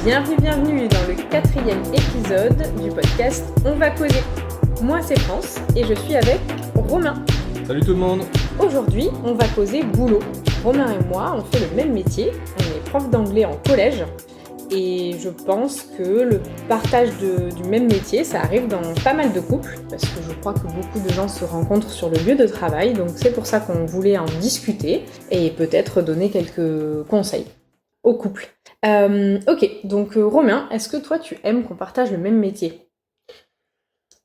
Bienvenue dans le 4e épisode du podcast On va causer. Moi c'est France et je suis avec Romain. Salut tout le monde. Aujourd'hui, on va causer boulot. Romain et moi, on fait le même métier, on est prof d'anglais en collège et je pense que le partage du même métier, ça arrive dans pas mal de couples parce que je crois que beaucoup de gens se rencontrent sur le lieu de travail, donc c'est pour ça qu'on voulait en discuter et peut-être donner quelques conseils aux couples. Ok, donc Romain, est-ce que toi tu aimes qu'on partage le même métier ?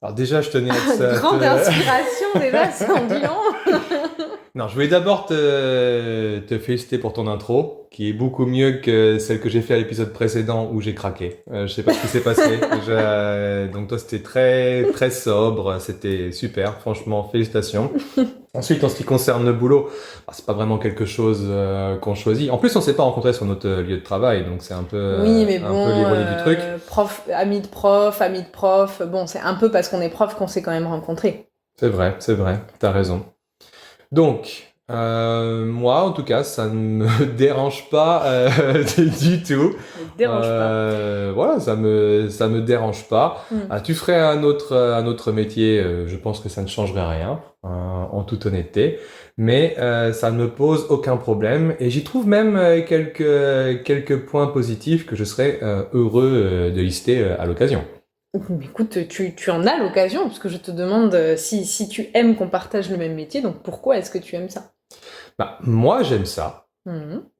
Alors déjà, je tenais à ça. Grande inspiration déjà, c'est en disant. Non, je voulais d'abord te féliciter pour ton intro, qui est beaucoup mieux que celle que j'ai fait à l'épisode précédent où j'ai craqué. Je sais pas ce qui s'est passé. Donc toi, c'était très très sobre, c'était super. Franchement, félicitations. Ensuite, en ce qui concerne le boulot, c'est pas vraiment quelque chose qu'on choisit. En plus, on s'est pas rencontrés sur notre lieu de travail, donc c'est un peu Oui, mais un bon, peu l'ironie du truc. Ami de prof. Bon, c'est un peu parce qu'on est prof qu'on s'est quand même rencontrés. C'est vrai, t'as raison. Donc, moi, en tout cas, ça ne me dérange pas du tout. Ça te dérange pas. Voilà, ça me dérange pas. Tu ferais un autre métier, je pense que ça ne changerait rien, en toute honnêteté. Mais ça ne me pose aucun problème. Et j'y trouve même quelques points positifs que je serais heureux de lister à l'occasion. Écoute, tu en as l'occasion, parce que je te demande si tu aimes qu'on partage le même métier, donc pourquoi est-ce que tu aimes ça ? Moi, j'aime ça.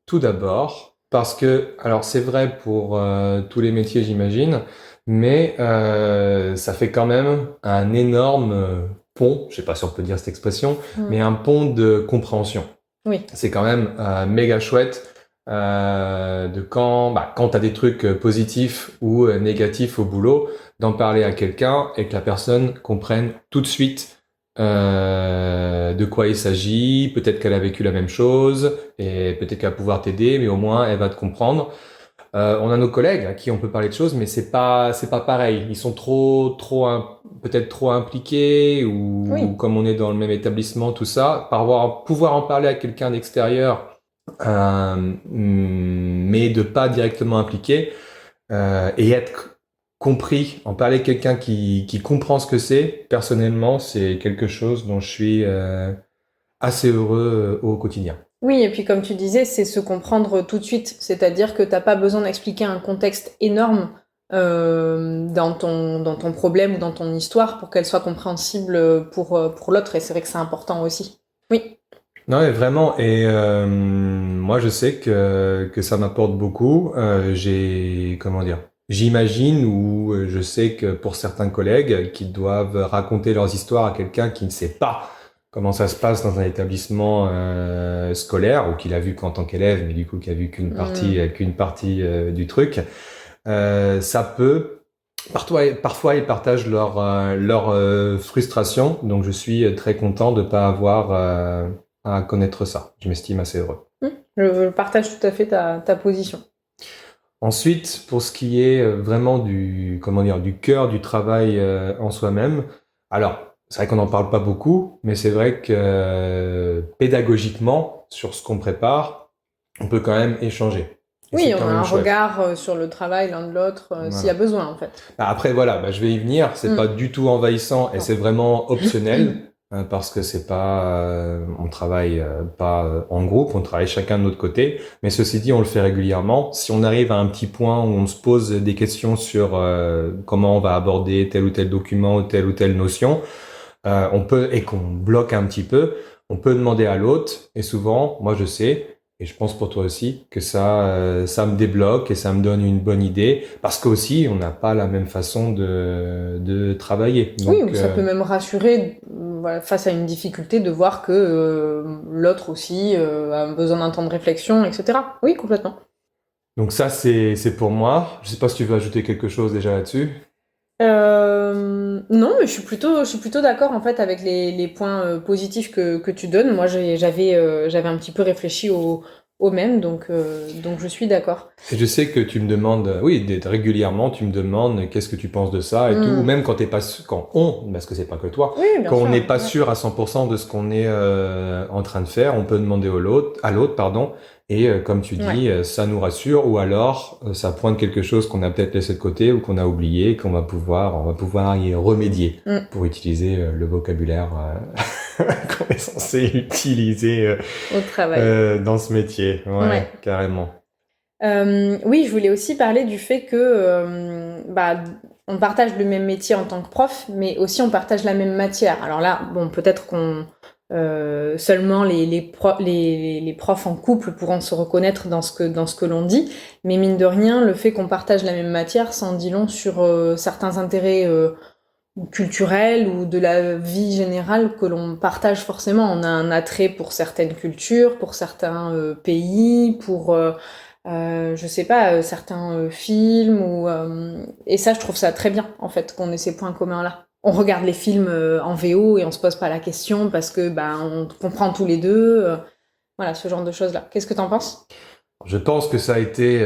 Tout d'abord, parce que, alors c'est vrai pour tous les métiers, j'imagine, mais ça fait quand même un énorme pont, je sais pas si on peut dire cette expression, mais un pont de compréhension. Oui. C'est quand même méga chouette de quand t'as des trucs positifs ou négatifs au boulot, d'en parler à quelqu'un et que la personne comprenne tout de suite de quoi il s'agit. Peut-être qu'elle a vécu la même chose et peut-être qu'elle va pouvoir t'aider, mais au moins elle va te comprendre. On a nos collègues à qui on peut parler de choses, mais c'est pas pareil. Ils sont peut-être trop impliqués ou comme on est dans le même établissement, tout ça, pouvoir en parler à quelqu'un d'extérieur, mais de pas directement impliqué et être compris, en parler à quelqu'un qui comprend ce que c'est, personnellement, c'est quelque chose dont je suis assez heureux au quotidien. Oui, et puis comme tu disais, c'est se comprendre tout de suite, c'est-à-dire que t'as pas besoin d'expliquer un contexte énorme dans ton problème ou dans ton histoire pour qu'elle soit compréhensible pour l'autre, et c'est vrai que c'est important aussi. Oui. Non, mais vraiment, et moi je sais que ça m'apporte beaucoup. J'imagine ou je sais que pour certains collègues qui doivent raconter leurs histoires à quelqu'un qui ne sait pas comment ça se passe dans un établissement scolaire ou qu'il a vu qu'en tant qu'élève, mais du coup qui a vu qu'une partie du truc, ça peut. Parfois, ils partagent leur frustration, donc je suis très content de pas avoir à connaître ça. Je m'estime assez heureux. Je partage tout à fait ta position. Ensuite, pour ce qui est vraiment du cœur du travail en soi-même, alors, c'est vrai qu'on n'en parle pas beaucoup, mais c'est vrai que pédagogiquement, sur ce qu'on prépare, on peut quand même échanger. Et oui, on a un regard sur le travail l'un de l'autre, voilà. S'il y a besoin, en fait. Après, voilà, je vais y venir. C'est pas du tout envahissant et c'est vraiment optionnel. Parce que c'est pas, on travaille pas en groupe, on travaille chacun de notre côté. Mais ceci dit, on le fait régulièrement. Si on arrive à un petit point où on se pose des questions sur comment on va aborder tel ou tel document ou telle notion, on peut, et qu'on bloque un petit peu, on peut demander à l'autre. Et souvent, moi je sais, et je pense pour toi aussi, que ça me débloque et ça me donne une bonne idée. Parce qu'aussi, on n'a pas la même façon de travailler. Donc, oui, ça peut même rassurer face à une difficulté de voir que l'autre aussi a besoin d'un temps de réflexion, etc. Oui, complètement. Donc ça, c'est pour moi. Je sais pas si tu veux ajouter quelque chose déjà là-dessus. Non, mais je suis plutôt d'accord en fait avec les points positifs que tu donnes. Moi, j'avais un petit peu réfléchi au au même, donc je suis d'accord. Et je sais que tu me demandes, oui, régulièrement, tu me demandes qu'est-ce que tu penses de ça et tout, ou même quand t'es pas sûr, parce que c'est pas que toi, Oui, bien quand sûr, on n'est pas ouais. sûr à 100% de ce qu'on est en train de faire, on peut demander à l'autre, pardon, et comme tu Ouais. dis, ça nous rassure, ou alors ça pointe quelque chose qu'on a peut-être laissé de côté ou qu'on a oublié, on va pouvoir y remédier pour utiliser le vocabulaire qu'on est censé utiliser Au travail. dans ce métier. Ouais, Ouais. carrément. Oui, je voulais aussi parler du fait que on partage le même métier en tant que prof, mais aussi on partage la même matière. Alors là, bon, peut-être qu'on seulement les profs en couple pourront se reconnaître dans ce que l'on dit, mais mine de rien, le fait qu'on partage la même matière s'en dit long sur certains intérêts culturels ou de la vie générale que l'on partage forcément. On a un attrait pour certaines cultures, pour certains pays, pour je sais pas, certains films et ça je trouve ça très bien en fait qu'on ait ces points communs là. On regarde les films en VO et on se pose pas la question parce que on comprend tous les deux. Voilà, ce genre de choses là. Qu'est-ce que t'en penses? Je pense que ça a été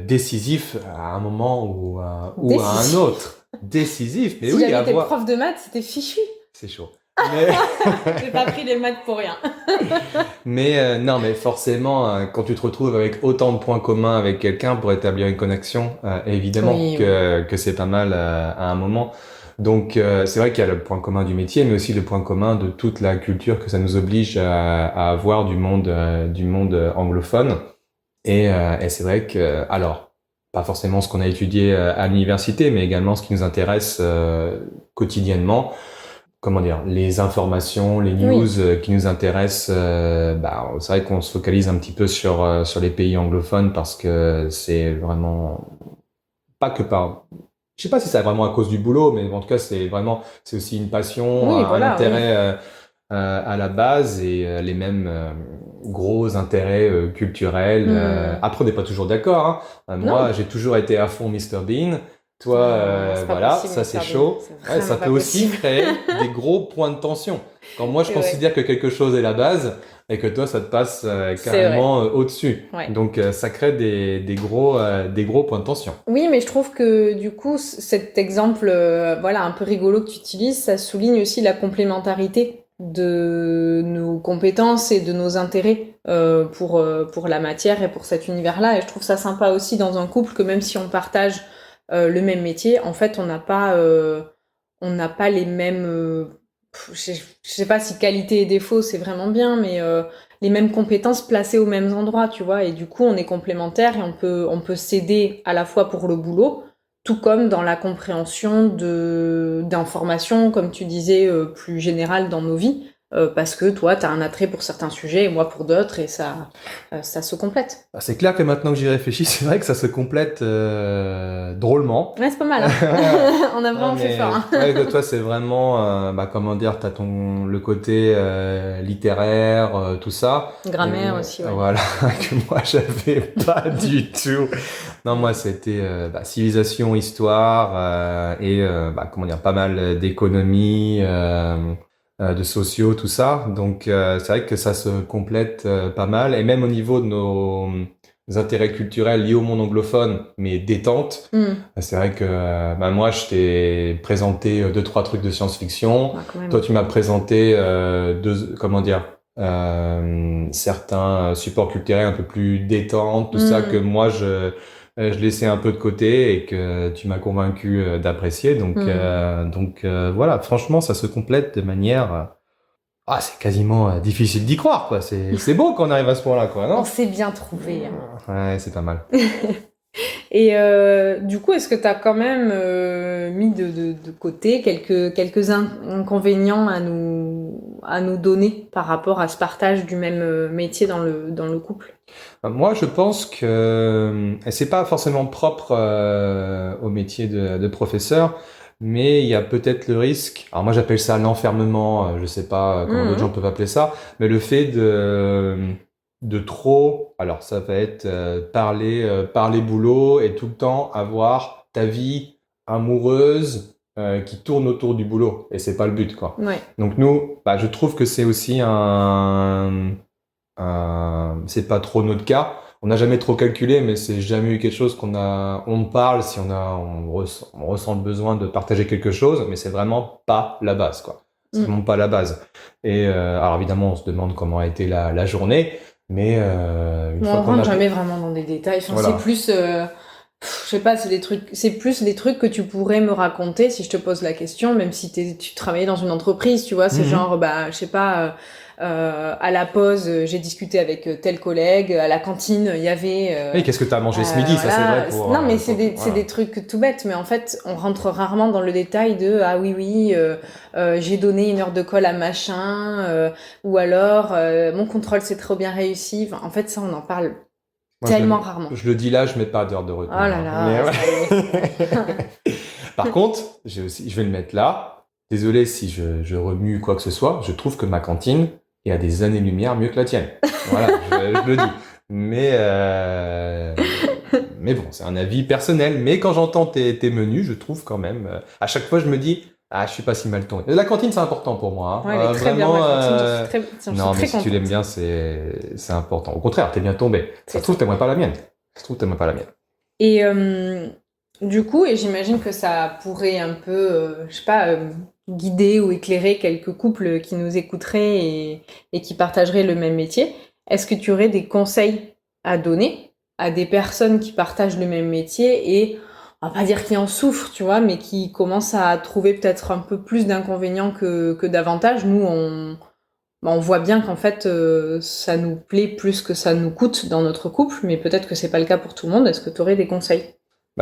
décisif à un moment ou à un Décisif. autre. Décisif, mais Si oui, j'avais à été voir. prof de maths, c'était fichu. C'est chaud. Mais, J'ai pas pris les maths pour rien. non, mais forcément, quand tu te retrouves avec autant de points communs avec quelqu'un pour établir une connexion, évidemment Oui, oui. que c'est pas mal à un moment. Donc, c'est vrai qu'il y a le point commun du métier, mais aussi le point commun de toute la culture que ça nous oblige à avoir du monde anglophone. Et c'est vrai que, alors, pas forcément ce qu'on a étudié à l'université, mais également ce qui nous intéresse quotidiennement. Comment dire, les informations, les Oui. news qui nous intéressent. C'est vrai qu'on se focalise un petit peu sur les pays anglophones parce que c'est vraiment pas que par. Je sais pas si c'est vraiment à cause du boulot, mais en tout cas c'est aussi une passion, Oui, un voilà, oui. intérêt à la base et les mêmes gros intérêts culturels. Hmm. Après, on n'est pas toujours d'accord. Hein. Moi, Non. j'ai toujours été à fond Mr Bean. Toi, Ah, c'est pas voilà, possible, ça c'est Mister Bean. chaud. C'est Ouais, ça vraiment peut pas aussi possible. créer des gros points de tension. Quand moi, je C'est vrai. considère que quelque chose est la base et que toi, ça te passe C'est vrai. carrément au-dessus. Ouais. Donc, ça crée des gros points de tension. Oui, mais je trouve que du coup, cet exemple, voilà, un peu rigolo que tu utilises, ça souligne aussi la complémentarité de nos compétences et de nos intérêts pour la matière et pour cet univers-là. Et je trouve ça sympa aussi dans un couple que même si on partage le même métier, en fait, on n'a pas les mêmes, je sais pas si qualité et défaut c'est vraiment bien, mais les mêmes compétences placées aux mêmes endroits, tu vois. Et du coup, on est complémentaires et on peut s'aider à la fois pour le boulot, tout comme dans la compréhension d'informations, comme tu disais, plus générales dans nos vies. Parce que toi, tu as un attrait pour certains sujets et moi pour d'autres, et ça se complète. Ah, c'est clair que maintenant que j'y réfléchis, c'est vrai que ça se complète drôlement. Ouais, c'est pas mal, hein. On a Ah, vraiment fait mais fort, hein. ouais, que toi, c'est vraiment, comment dire, t'as le côté littéraire, tout ça. Grammaire aussi, ouais. Voilà, que moi, j'avais pas du tout. Non, moi, c'était civilisation, histoire comment dire, pas mal d'économie, de sociaux, tout ça. Donc, c'est vrai que ça se complète pas mal. Et même au niveau de nos intérêts culturels liés au monde anglophone, mais détente. Hmm. C'est vrai que moi, je t'ai présenté deux, trois trucs de science-fiction. Ouais, quand même. Toi, tu m'as présenté certains supports culturels un peu plus détente, tout ça que moi, je laissais un peu de côté et que tu m'as convaincu d'apprécier. Voilà, franchement, ça se complète de manière... c'est quasiment difficile d'y croire, quoi. C'est beau qu'on arrive à ce point-là, quoi, On non? s'est bien trouvé, hein. Ouais, c'est pas mal. Et du coup, est-ce que tu as quand même mis de côté quelques inconvénients à nous donner par rapport à ce partage du même métier dans le couple? Moi, je pense que c'est pas forcément propre au métier de professeur, mais il y a peut-être le risque. Alors moi, j'appelle ça l'enfermement. Je sais pas comment d'autres gens Mhm. peuvent appeler ça, mais le fait de trop. Alors ça va être parler boulot et tout le temps avoir ta vie amoureuse qui tourne autour du boulot. Et c'est pas le but, quoi. Ouais. Donc nous, je trouve que c'est aussi un C'est pas trop notre cas. On n'a jamais trop calculé, mais c'est jamais eu quelque chose on parle si on ressent le besoin de partager quelque chose, mais c'est vraiment pas la base, quoi. C'est vraiment pas la base. Et alors évidemment, on se demande comment a été la journée, mais une fois qu'on rentre jamais vraiment dans des détails. Enfin, voilà. C'est plus, je sais pas, c'est plus des trucs que tu pourrais me raconter si je te pose la question, même si tu travaillais dans une entreprise, tu vois. C'est genre, je sais pas. À la pause, j'ai discuté avec tel collègue. À la cantine, il y avait. Oui, qu'est-ce que tu as mangé ce midi, ça c'est vrai pour. Non, mais c'est des trucs tout bêtes. Mais en fait, on rentre rarement dans le détail de ah oui, j'ai donné 1 heure de colle à machin, ou alors mon contrôle s'est trop bien réussi. Enfin, en fait, ça, on en parle tellement rarement. Je le dis là, je mets pas d'heure de retour. Oh là là. Par contre, je vais le mettre là. Désolé si je remue quoi que ce soit. Je trouve que ma cantine est à des années-lumière mieux que la tienne. Voilà, je le dis. Mais bon, c'est un avis personnel. Mais quand j'entends tes menus, je trouve quand même... à chaque fois, je me dis... Ah, je suis pas si mal tombé. La cantine, c'est important pour moi. Hein. Ouais, elle est très vraiment, bien, la cantine. Non, mais si tu l'aimes bien, c'est important. Au contraire, t'es bien tombé. Ça se trouve, t'aimerais pas la mienne. Et du coup, et j'imagine que ça pourrait un peu, je sais pas, guider ou éclairer quelques couples qui nous écouteraient et qui partageraient le même métier. Est-ce que tu aurais des conseils à donner à des personnes qui partagent le même métier et, on va pas dire qui en souffrent, tu vois, mais qui commencent à trouver peut-être un peu plus d'inconvénients que d'avantages? Nous, on voit bien qu'en fait, ça nous plaît plus que ça nous coûte dans notre couple, mais peut-être que c'est pas le cas pour tout le monde. Est-ce que tu aurais des conseils?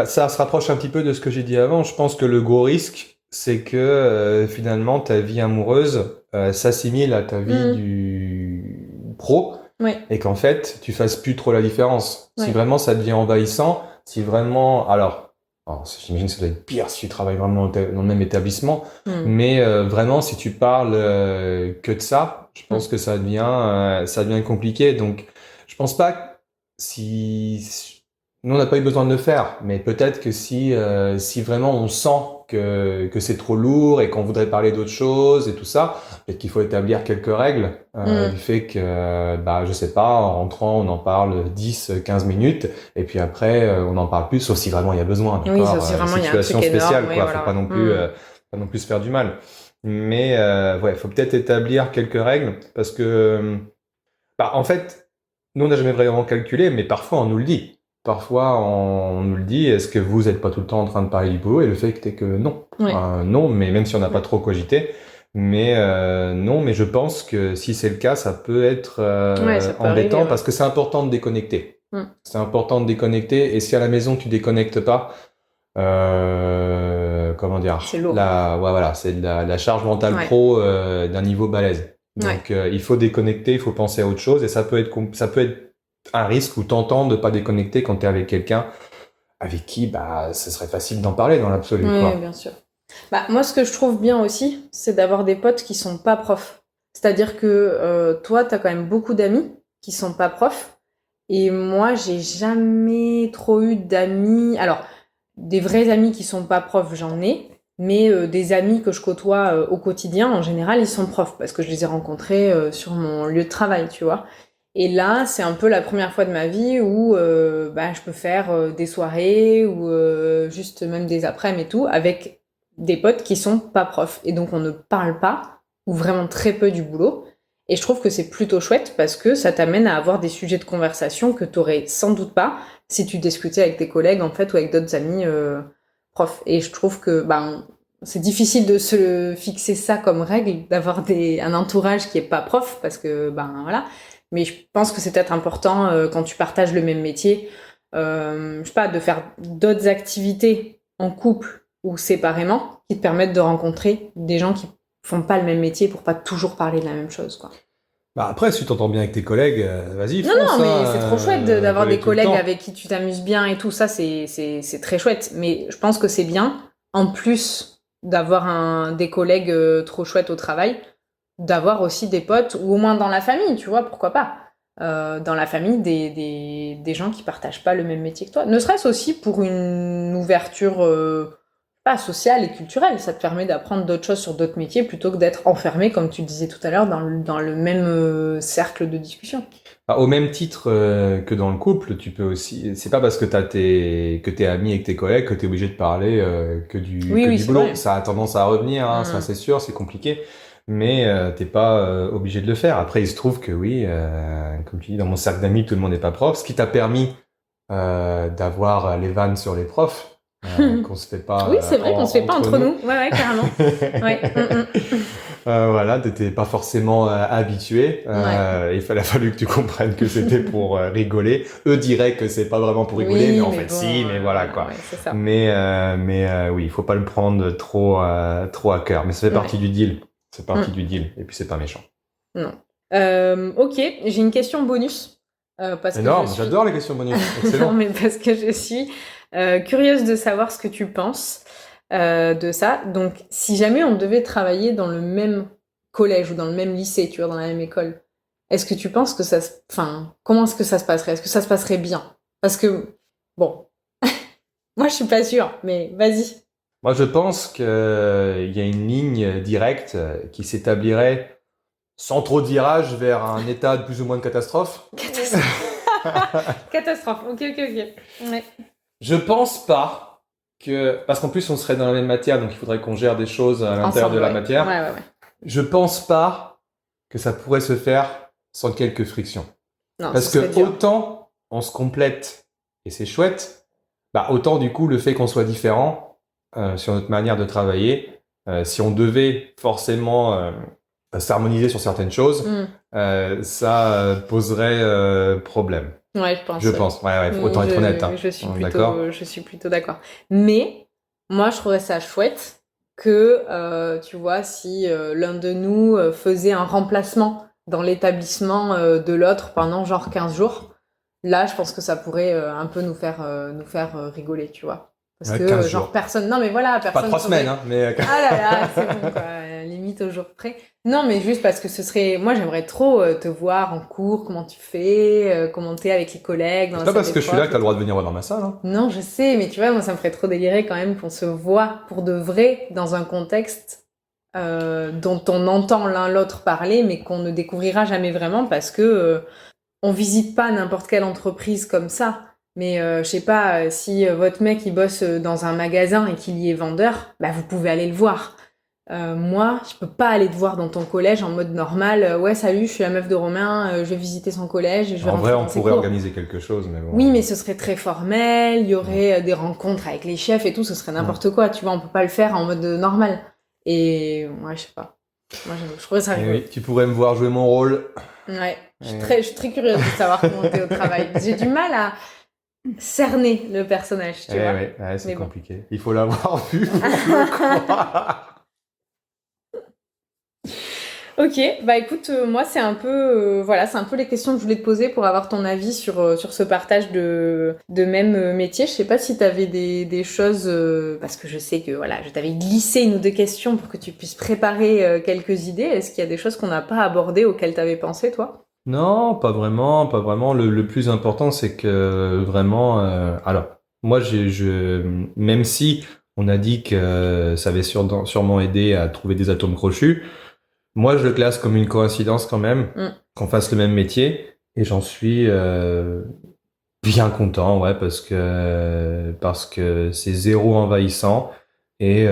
Ça se rapproche un petit peu de ce que j'ai dit avant. Je pense que le gros risque, c'est que finalement, ta vie amoureuse s'assimile à ta vie du pro. Oui. Et qu'en fait, tu fasses plus trop la différence. Oui. Si vraiment ça devient envahissant, si vraiment... Alors, j'imagine que ça doit être pire si tu travailles vraiment dans le même établissement. Mais vraiment, si tu parles que de ça, je pense que ça devient compliqué. Donc, je pense pas que nous, on n'a pas eu besoin de le faire, mais peut-être que si vraiment on sent que c'est trop lourd et qu'on voudrait parler d'autre chose et tout ça, peut-être qu'il faut établir quelques règles du fait que, je sais pas, en rentrant, on en parle 10-15 minutes et puis après, on n'en parle plus, sauf si vraiment il y a besoin. Oui, sauf si vraiment il y a un truc spéciale, énorme. Quoi. Voilà. Faut pas non plus se faire du mal. Mais faut peut-être établir quelques règles parce que, en fait, nous, on n'a jamais vraiment calculé, mais parfois on nous le dit. Parfois, on nous le dit, est-ce que vous n'êtes pas tout le temps en train de parler du boulot? Et le fait est que non. Oui. Non, mais même si on n'a pas trop cogité. Mais non, mais je pense que si c'est le cas, ça peut être embêtant parce que c'est important de déconnecter. C'est important de déconnecter. Et si à la maison, tu déconnectes pas, comment dire? C'est lourd. C'est de la charge mentale pro d'un niveau balèze. Donc, il faut déconnecter, il faut penser à autre chose. Et ça peut être un risque ou tentant de pas déconnecter quand tu es avec quelqu'un avec qui ce serait facile d'en parler dans l'absolu. Oui, bien sûr. Moi, ce que je trouve bien aussi, c'est d'avoir des potes qui sont pas profs. C'est-à-dire que toi, tu as quand même beaucoup d'amis qui sont pas profs. Et moi, j'ai jamais trop eu d'amis. Alors, des vrais amis qui sont pas profs, j'en ai. Mais des amis que je côtoie au quotidien, en général, ils sont profs. Parce que je les ai rencontrés sur mon lieu de travail, tu vois. Et là, c'est un peu la première fois de ma vie où je peux faire des soirées ou juste même des après-midi et tout avec des potes qui sont pas profs. Et donc, on ne parle pas ou vraiment très peu du boulot. Et je trouve que c'est plutôt chouette parce que ça t'amène à avoir des sujets de conversation que t'aurais sans doute pas si tu discutais avec tes collègues en fait ou avec d'autres amis profs. Et je trouve que c'est difficile de se fixer ça comme règle, d'avoir un entourage qui est pas prof parce que voilà. Mais je pense que c'est peut-être important quand tu partages le même métier, je sais pas, de faire d'autres activités en couple ou séparément qui te permettent de rencontrer des gens qui font pas le même métier pour pas toujours parler de la même chose, quoi. Après, si tu t'entends bien avec tes collègues, vas-y, fonce. Non, mais c'est trop chouette d'avoir des collègues avec qui tu t'amuses bien et tout ça, c'est très chouette. Mais je pense que c'est bien, en plus d'avoir des collègues trop chouettes au travail, d'avoir aussi des potes, ou au moins dans la famille, tu vois, pourquoi pas. Dans la famille, des gens qui partagent pas le même métier que toi. Ne serait-ce aussi pour une ouverture pas social et culturel. Ça te permet d'apprendre d'autres choses sur d'autres métiers plutôt que d'être enfermé, comme tu disais tout à l'heure, dans le même cercle de discussion. Au même titre que dans le couple, tu peux aussi. C'est pas parce que t'es ami avec tes collègues que t'es obligé de parler que du boulot. Vrai. Ça a tendance à revenir, hein, ça c'est sûr, c'est compliqué, mais t'es pas obligé de le faire. Après, il se trouve que oui, comme tu dis, dans mon cercle d'amis, tout le monde n'est pas prof, ce qui t'a permis d'avoir les vannes sur les profs. Qu'on se fait pas. Oui, c'est vrai qu'on se fait pas entre nous. Ouais, carrément. Ouais. Voilà, t'étais pas forcément habitué. Il fallait fallu que tu comprennes que c'était pour rigoler. Eux diraient que c'est pas vraiment pour rigoler, mais en fait bon, si, mais voilà quoi. Ouais, c'est ça. Mais oui, il faut pas le prendre trop à cœur. Mais ça fait partie du deal. C'est partie du deal. Et puis c'est pas méchant. Non. Ok, j'ai une question bonus. Énorme, j'adore les questions bonus. Excellent. Non, mais parce que je suis curieuse de savoir ce que tu penses de ça. Donc, si jamais on devait travailler dans le même collège ou dans le même lycée, tu vois, dans la même école, est-ce que tu penses que comment est-ce que ça se passerait? Est-ce que ça se passerait bien? Parce que, bon, moi je suis pas sûre, mais vas-y. Moi, je pense qu'il y a une ligne directe qui s'établirait sans trop de virages vers un état de plus ou moins de catastrophe. Catastrophe, ok. Ouais. Je pense pas que... Parce qu'en plus, on serait dans la même matière, donc il faudrait qu'on gère des choses à l'intérieur de la matière. Ouais. Je pense pas que ça pourrait se faire sans quelques frictions. Non, parce que autant on se complète, et c'est chouette, autant du coup, le fait qu'on soit différent sur notre manière de travailler, si on devait forcément s'harmoniser sur certaines choses, ça poserait problème. Ouais, je pense. Ouais, autant être honnête. Hein. Je suis plutôt d'accord. Mais moi, je trouverais ça chouette que, tu vois, si l'un de nous faisait un remplacement dans l'établissement de l'autre pendant genre 15 jours, là, je pense que ça pourrait un peu nous faire rigoler, tu vois. Parce que genre jours. Personne... Non mais voilà, personne... Pas 3 semaines, hein, mais... Ah là, c'est bon quoi, limite au jour près. Non mais juste parce que ce serait... Moi j'aimerais trop te voir en cours, comment tu fais, comment t'es avec les collègues... C'est pas parce que je suis là que t'as le droit de venir voir dans ma salle. Hein. Non, je sais, mais tu vois, moi ça me ferait trop délirer quand même qu'on se voit pour de vrai dans un contexte dont on entend l'un l'autre parler, mais qu'on ne découvrira jamais vraiment parce que on visite pas n'importe quelle entreprise comme ça. Mais je sais pas, si votre mec il bosse dans un magasin et qu'il y est vendeur, vous pouvez aller le voir. Moi, je peux pas aller te voir dans ton collège en mode normal. Ouais, salut, je suis la meuf de Romain, je vais visiter son collège et je vais rentrer dans ses cours. En vrai, on pourrait organiser quelque chose, mais bon. Oui, mais ce serait très formel, il y aurait des rencontres avec les chefs et tout, ce serait n'importe quoi, tu vois, on peut pas le faire en mode normal. Et ouais, je sais pas. Moi, je trouverais ça rigolo. Oui, tu pourrais me voir jouer mon rôle. Ouais, je suis très curieuse de savoir comment t'es au travail. J'ai du mal à cerner le personnage, tu vois. Ouais, c'est compliqué. Bon. Il faut l'avoir vu pour le croire. Ok, écoute, moi c'est un peu c'est un peu les questions que je voulais te poser pour avoir ton avis sur ce partage de même métier. Je sais pas si t'avais des choses, parce que je sais que je t'avais glissé une ou deux questions pour que tu puisses préparer quelques idées. Est-ce qu'il y a des choses qu'on n'a pas abordées auxquelles t'avais pensé, toi? Non, pas vraiment. Le plus important, c'est que vraiment... alors, moi, même si on a dit que ça avait sûrement aidé à trouver des atomes crochus, moi, je le classe comme une coïncidence quand même, qu'on fasse le même métier. Et j'en suis bien content, parce que c'est zéro envahissant. Et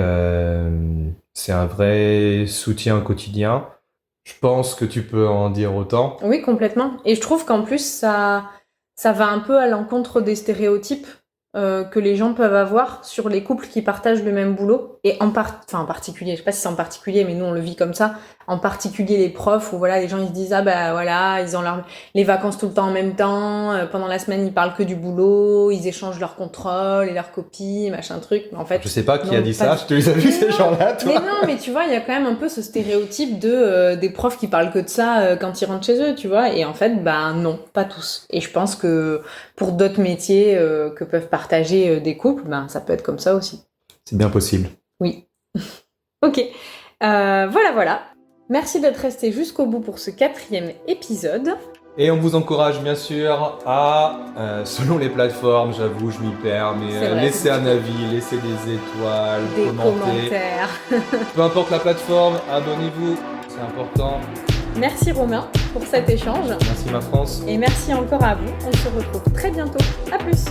c'est un vrai soutien au quotidien. Je pense que tu peux en dire autant. Oui, complètement. Et je trouve qu'en plus, ça va un peu à l'encontre des stéréotypes que les gens peuvent avoir sur les couples qui partagent le même boulot. Et en particulier, je sais pas si c'est en particulier, mais nous on le vit comme ça. En particulier les profs, où les gens ils se disent ils ont les vacances tout le temps en même temps. Pendant la semaine ils parlent que du boulot, ils échangent leurs contrôles et leurs copies, machin truc. Mais en fait, je sais pas qui a dit ça. Je te les as vus ces gens-là, toi. Mais non, mais tu vois, il y a quand même un peu ce stéréotype des profs qui parlent que de ça quand ils rentrent chez eux, tu vois. Et en fait, non, pas tous. Et je pense que pour d'autres métiers que peuvent partager des couples, ça peut être comme ça aussi. C'est bien possible. Oui. Ok. Voilà. Merci d'être resté jusqu'au bout pour ce 4e épisode. Et on vous encourage bien sûr à, selon les plateformes, j'avoue, je m'y perds, mais laissez un avis, laissez des étoiles, des commentez. commentaires. Peu importe la plateforme, abonnez-vous, c'est important. Merci Romain pour cet échange. Merci ma France. Et merci encore à vous. On se retrouve très bientôt. À plus.